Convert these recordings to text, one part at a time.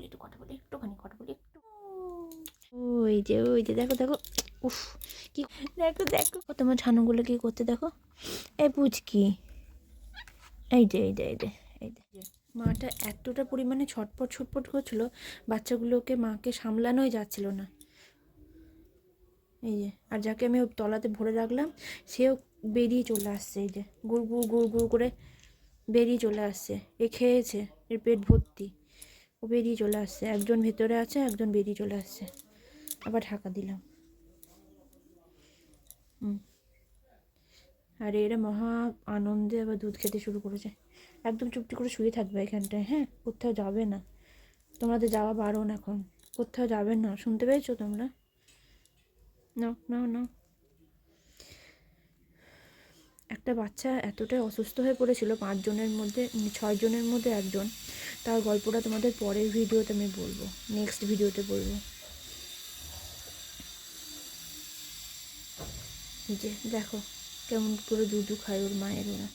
একটু কথা বলি, একটুখানি কথা বলি একটু। ওই যে ওই যে দেখো দেখো, উফ কি দেখো দেখো তোমার ছানুগুলো কি করতে দেখো। এই পুচকি, এই যে এই যে এই যে এই যে মাটা এতটা পরিমাণে ছটপট ছটপট করছিল, বাচ্চাগুলোকে মাকে সামলানোই যাচ্ছিল না। এই যে আর যাকে আমি তলাতে ভরে রাখলাম সেও বেরিয়ে চলে আসছে, এই যে গুড় গুড় গুড় গুড় করে বেরিয়ে চলে আসছে। এ খেয়েছে, এর পেট ভর্তি, ও বেরিয়ে চলে আসছে। একজন ভেতরে আছে, একজন বেরিয়ে চলে আসছে। আবার ঢাকা দিলাম। আর এরা মহা আনন্দে আবার দুধ খেতে শুরু করেছে। একদম চুপটি করে শুয়ে থাকবে এখানটায়, হ্যাঁ, কোথাও যাবে না। তোমাদের যাওয়া বারণ এখন, কোথাও যাবে না, শুনতে পেয়েছো তোমরা? না না না। একটা বাচ্চা এতটাই অসুস্থ হয়ে পড়েছিল, 5 জনের মধ্যে 6 জনের মধ্যে একজন। তার গল্পটা তোমাদের পরের ভিডিওতে আমি বলবো, নেক্সট ভিডিওতে বলবো। এই যে দেখো কেমন করে দুধ খায় ওর মায়ের, ওরা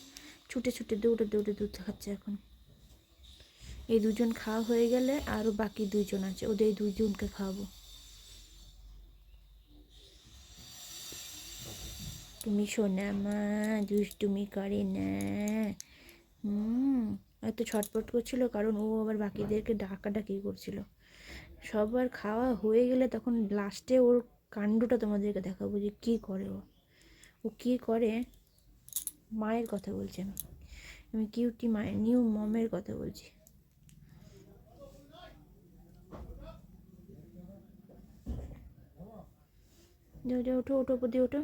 ছুটে ছুটে দৌড়ে দৌড়ে দুধ খাচ্ছে এখন। এই দুজন খাওয়া হয়ে গেলে আরও বাকি 2 জন আছে, ওদের এই 2 জনকে খাওয়াবো। তুমি শোনা মা, দুষ্টুমি করে না। এত ছটপট করছিল কারণ ও আবার বাকিদেরকে ডাকাডাকি করছিল। সবার খাওয়া হয়ে গেলে তখন লাস্টে ওর কাণ্ডটা তোমাদেরকে দেখাবো যে কী করে ও। ও কী করে, মায়ের কথা বলছি আমি, আমি কিউটি মায়ের, নিউ মমের কথা বলছি। ওঠো ওঠো ওপর দিয়ে ওঠো।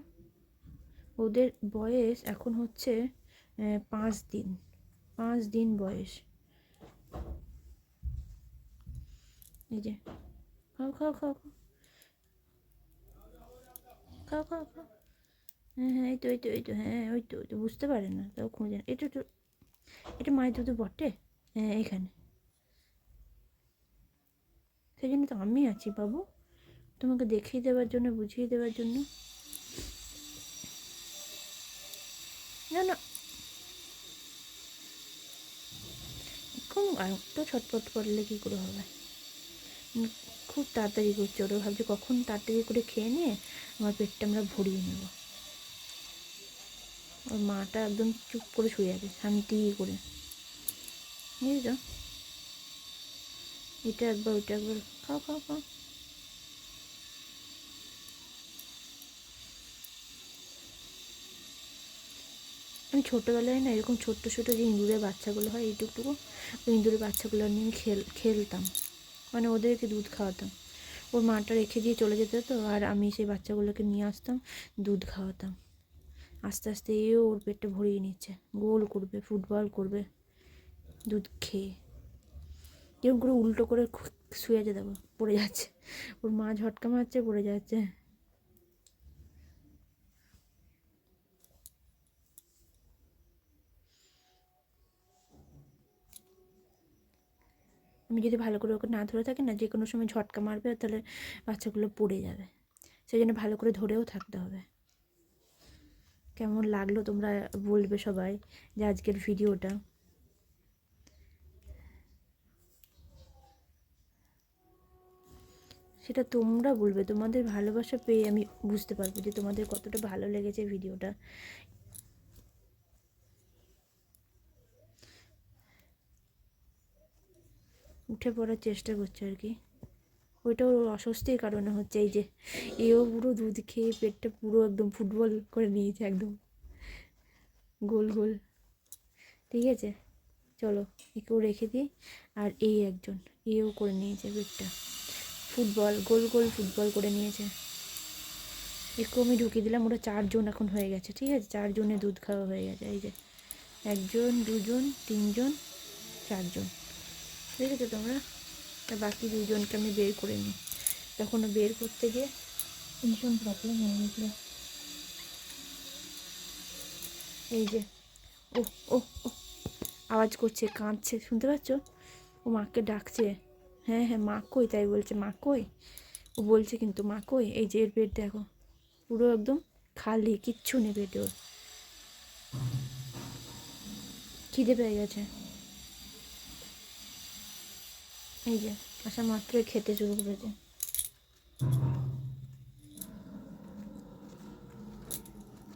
ওদের বয়স এখন হচ্ছে 5 দিন, 5 দিন বয়স। এই যে খাও খাও খাও খাও খাও খাও। হ্যাঁ হ্যাঁ, এই তো এই তো এই তো, হ্যাঁ ওই তো ওই তো, বুঝতে পারে না তাও খুঁজে না। এটা তো, এটা মায়ের দুধ বটে, হ্যাঁ এখানে। সেই জন্য তো আমি আছি বাবু, তোমাকে দেখিয়ে দেওয়ার জন্য, বুঝিয়ে দেওয়ার জন্য। না না, খুব একটু ছটপট করলে কী করে হবে। খুব তাড়াতাড়ি করছে ওরা, ভাবছে কখন তাড়াতাড়ি করে খেয়ে নিয়ে আমার পেটটা আমরা ভরিয়ে নেব। ওর মাটা একদম চুপ করে শুয়ে আছে শান্তি করে, বুঝেছ? এটা একবার ওইটা একবার, খাও খাও খাও। আমি ছোটোবেলায় না এরকম ছোট্ট ছোটো যে ইঁদুরের বাচ্চাগুলো হয় এইটুকটুকু, ওই ইঁদুরের বাচ্চাগুলো নিয়ে আমি খেলতাম, মানে ওদেরকে দুধ খাওয়াতাম। ওর মাটা রেখে দিয়ে চলে যেতে হতো আর আমি সেই বাচ্চাগুলোকে নিয়ে আসতাম, দুধ খাওয়াতাম। আস্তে আস্তে এও ওর পেটটা ভরিয়ে নিচ্ছে, গোল করবে, ফুটবল করবে দুধ খেয়ে। কেরম করে উল্টো করে শুয়ে আছে দেখো, পড়ে যাচ্ছে, ওর মা ঝটকা মারছে, পড়ে যাচ্ছে। আমি যদি ভালো করে ওকে না ধরে থাকি না, যে কোনো সময় ঝটকা মারবে, তাহলে বাচ্চাগুলো পড়ে যাবে। সেই জন্য ভালো করে ধরেও থাকতে হবে। কেমন লাগলো তোমরা বলবে সবাই যে আজকের ভিডিওটা। সেটা তোমরা বলবে, তোমাদের ভালোবাসা পেয়ে আমি বুঝতে পারবো যে তোমাদের কতটা ভালো লেগেছে ভিডিওটা। উঠে পড়ার চেষ্টা করছে আর কি, ওইটাও অস্বস্তির কারণে হচ্ছে। এই যে এও পুরো দুধ খেয়ে পেটটা পুরো একদম ফুটবল করে নিয়েছে, একদম গোল গোল। ঠিক আছে, চলো একেও রেখে দিই। আর এই একজন, এও করে নিয়েছে পেটটা ফুটবল, গোল গোল ফুটবল করে নিয়েছে। একেও আমি ঢুকিয়ে দিলাম, ওরা 4 জন এখন হয়ে গেছে। ঠিক আছে, 4 জনে দুধ খাওয়া হয়ে গেছে। এই যে 1 জন 2 জন 3 জন 4 জন, দেখেছো তোমরা? আর বাকি 2 জনকে আমি বের করে নিই, তখন বের করতে গিয়ে ভীষণ প্রবলেম হয়ে গেছিল। এই যে ও ও ও আওয়াজ করছে, কাঁদছে, শুনতে পাচ্ছ? ও মাকে ডাকছে, হ্যাঁ হ্যাঁ মা কই, তাই বলছে মা কই, ও বলছে কিন্তু মা কই। এই যে এর পেট দেখো পুরো একদম খালি, কিচ্ছু নেই পেটে ওর। খিদে পেয়ে গেছে, এই যে আসা মাত্রই খেতে শুরু করেছে।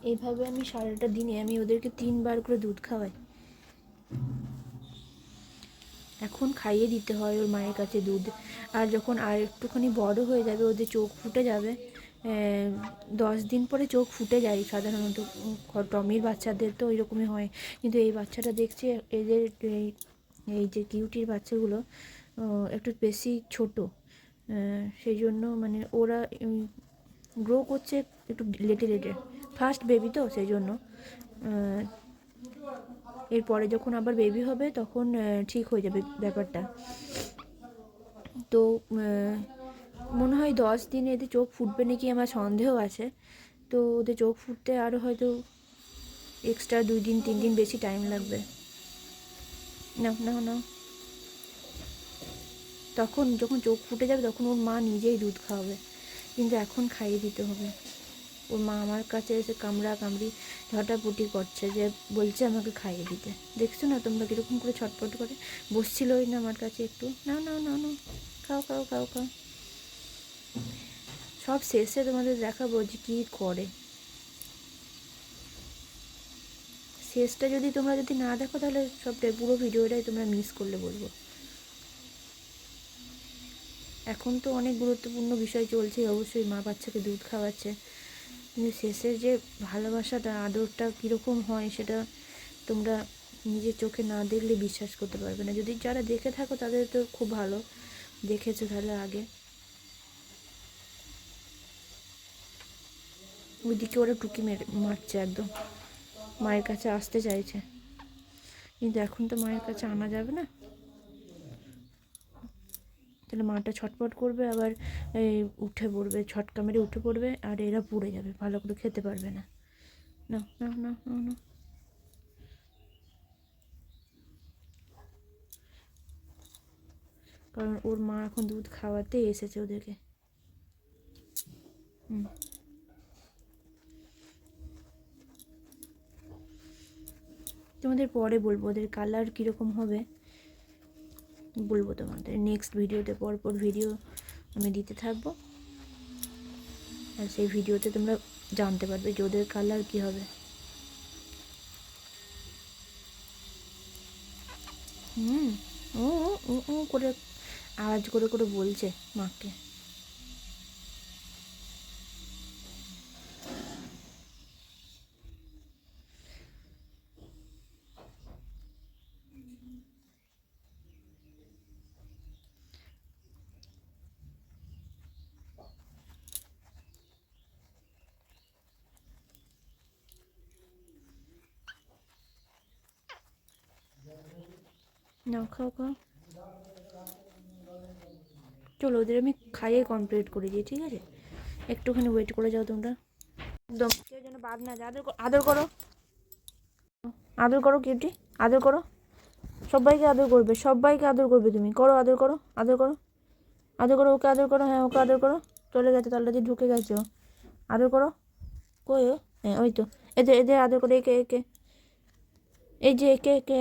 এইভাবে আমি সারাটা দিনে আমি ওদেরকে 3বার করে দুধ খাওয়াই। এখন খাইয়ে দিতে হয় ওর মায়ের কাছে দুধ। আর যখন আর একটুখানি বড় হয়ে যাবে, ওদের চোখ ফুটে যাবে, 10 দিন পরে চোখ ফুটে যায় সাধারণত। টমির বাচ্চাদের তো ওইরকমই হয়, কিন্তু এই বাচ্চাটা দেখছি এদের এই যে কিউটির বাচ্চাগুলো একটু বেশি ছোট, সেই জন্য মানে ওরা গ্রো করছে একটু লেটে লেটে, ফার্স্ট বেবি তো সেই জন্য। এরপরে যখন আবার বেবি হবে তখন ঠিক হয়ে যাবে ব্যাপারটা। তো মনে হয় 10 দিনে এদের চোখ ফুটবে নাকি, আমার সন্দেহ আছে। তো ওদের চোখ ফুটতে আরও হয়তো এক্সট্রা 2 দিন 3 দিন বেশি টাইম লাগবে। না না না, তখন যখন চোখ ফুটে যাবে তখন ওর মা নিজেই দুধ খাওয়াবে, কিন্তু এখন খাইয়ে দিতে হবে। ওর মা আমার কাছে এসে কামড়ি ঝটাপটি করছে, যে বলছে আমাকে খাইয়ে দিতে। দেখছো না তোমরা কীরকম করে ছটপট করে বসছিলই না আমার কাছে একটু। না না না না, খাও খাও খাও খাও। সব শেষে তোমাদের দেখাবো যে কী করে। শেষটা যদি তোমরা যদি না দেখো তাহলে সবটাই পুরো ভিডিওটাই তোমরা মিস করলে বলবো। এখন তো অনেক গুরুত্বপূর্ণ বিষয় চলছে, অবশ্যই মা বাচ্চাকে দুধ খাওয়াচ্ছে, কিন্তু শেষের যে ভালোবাসাটা আদরটা কীরকম হয় সেটা তোমরা নিজের চোখে না দেখলে বিশ্বাস করতে পারবে না। যদি যারা দেখে থাকো তাদের তো খুব ভালো, দেখেছো তাহলে আগে। ওইদিকে ওরা টুকি মারছে, একদম মায়ের কাছে আসতে চাইছে, কিন্তু এখন তো মায়ের কাছে আনা যাবে না, তাহলে মাটা ছটপট করবে, আবার উঠে পড়বে, ছটকা মেরে উঠে পড়বে, আর এরা পুড়ে যাবে, ভালো করে খেতে পারবে না। না না না না না, কারণ ওর মা এখন দুধ খাওয়াতে এসেছে ওদেরকে। তোমাদের পরে বলবো ওদের কালার কীরকম হবে, বলবো তোমাদের নেক্সট ভিডিওতে। পরপর ভিডিও আমি দিতে থাকবো, আর সেই ভিডিওতে তোমরা জানতে পারবে যে ওদের কালার কী হবে। ও ও ও করে আওয়াজ করে করে বলছে মাকে। নাও খাও খাও, চলো ওদের আমি খাইয়ে কমপ্লিট করে দিই, ঠিক আছে? একটুখানি ওয়েট করে যাও তোমরা, একদম কেউ যেন বাদ না যায়। আদর করো, আদর করো কিউটি, আদর করো, সবাইকে আদর করবে, সবাইকে আদর করবে, তুমি করো, আদর করো, আদর করো, আদর করো, ওকে আদর করো, হ্যাঁ ওকে আদর করো। চলে গেছে, তলটা দিয়ে ঢুকে গেছে ও, আদর করো। কই ও? হ্যাঁ ওই তো, এদের এদের আদর করে, একে একে, এই যে একে একে,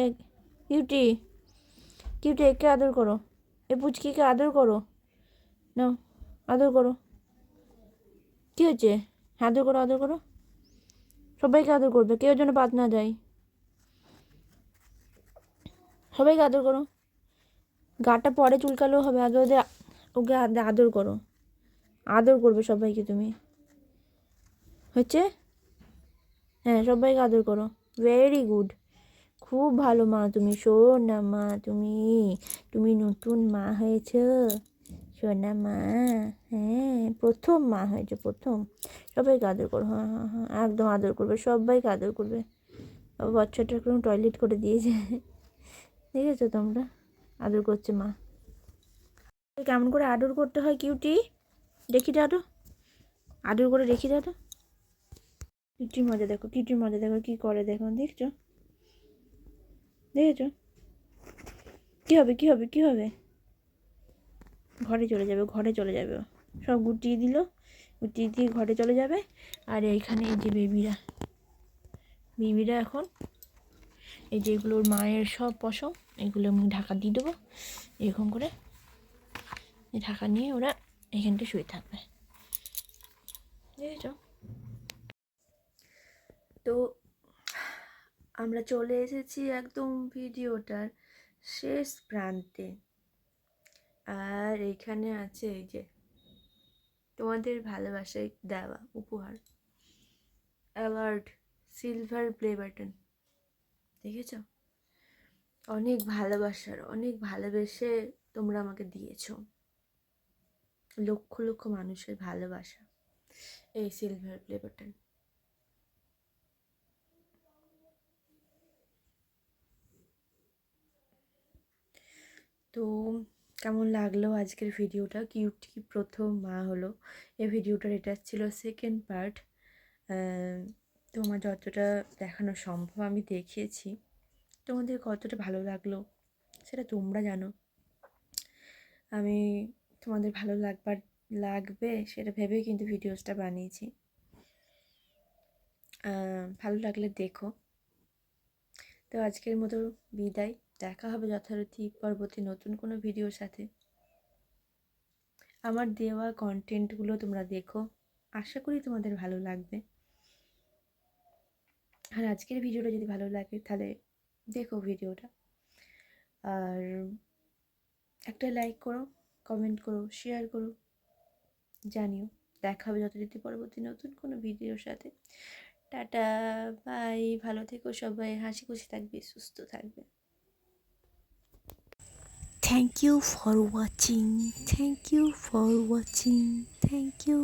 কিউটি কিউটি, একে আদর করো, এ পুচকিকে আদর করো, নাও আদর করো। কী হয়েছে? আদর করো, আদর করো, সবাইকে আদর করবে, কেউ যেন বাদ না যায়, সবাইকে আদর করো। গাটা পরে চুলকালেও হবে, আগে ওদের ওকে আদর করো, আদর করবে সবাইকে তুমি, হচ্ছে? হ্যাঁ সবাইকে আদর করো, ভেরি গুড, খুব ভালো মা তুমি, সোনা মা তুমি, তুমি নতুন মা হয়েছ, সোনা মা, হ্যাঁ প্রথম মা হয়েছে, প্রথম। সবাইকে আদর করো, হ্যাঁ হ্যাঁ হ্যাঁ একদম আদর করবে, সবাইকে আদর করবে। বাচ্চাটা কোনো টয়লেট করে দিয়েছে, দেখেছো তোমরা? আদর করছে মা, কেমন করে আদর করতে হয় কিউটি, দেখি দাও তো, আদর করে দেখি দাও তো। কিউটির মজা দেখো, কিউটির মজা দেখো কী করে, দেখো, দেখছো? দেখেছো কী হবে, কী হবে, কী হবে? ঘরে চলে যাবে, ঘরে চলে যাবে, সব গুটিয়ে দিল, গুটিয়ে দিয়ে ঘরে চলে যাবে। আর এইখানে এই যে বেবিরা, বেবিরা এখন এই যে এগুলোর মায়ের সব পশম, এগুলো আমি ঢাকা দিয়ে দেবো এরকম করে, এই ঢাকা নিয়ে ওরা এখানটা শুয়ে থাকবে, বুঝেছ? তো আমরা চলে এসেছি একদম ভিডিওটার শেষ প্রান্তে। আর এখানে আছে এই যে তোমাদের ভালোবাসায় দেওয়া উপহার, অ্যাওয়ার্ড, সিলভার প্লে বাটন, দেখেছ? অনেক ভালোবাসার, অনেক ভালোবেসে তোমরা আমাকে দিয়েছো, লক্ষ লক্ষ মানুষের ভালোবাসা, এই সিলভার প্লে বাটন। তো কেমন লাগলো আজকের ভিডিওটা? কিউটি প্রথম মা হলো, এই ভিডিওটার এটা ছিল সেকেন্ড পার্ট। তোমার যতটা দেখানো সম্ভব আমি দেখিয়েছি, তোমাদের কতটা ভালো লাগলো সেটা তোমরা জানো। আমি তোমাদের ভালো লাগবে সেটা ভেবেই কিন্তু ভিডিওসটা বানিয়েছি। ভালো লাগলে দেখো। তো আজকের মতো বিদায়, দেখা হবে যথারীতি পরবর্তী নতুন কোনো ভিডিওর সাথে। আমার দেওয়া কন্টেন্টগুলো তোমরা দেখো, আশা করি তোমাদের ভালো লাগবে। আর আজকের ভিডিওটা যদি ভালো লাগে তাহলে দেখো ভিডিওটা, আর একটা লাইক করো, কমেন্ট করো, শেয়ার করো, জানিও। দেখা হবে যথারীতি পরবর্তী নতুন কোনো ভিডিওর সাথে। টাটা, বাই, ভালো থেকো সবাই, হাসি খুশি থাকবে, সুস্থ থাকবে। Thank you for watching. Thank you for watching. Thank you.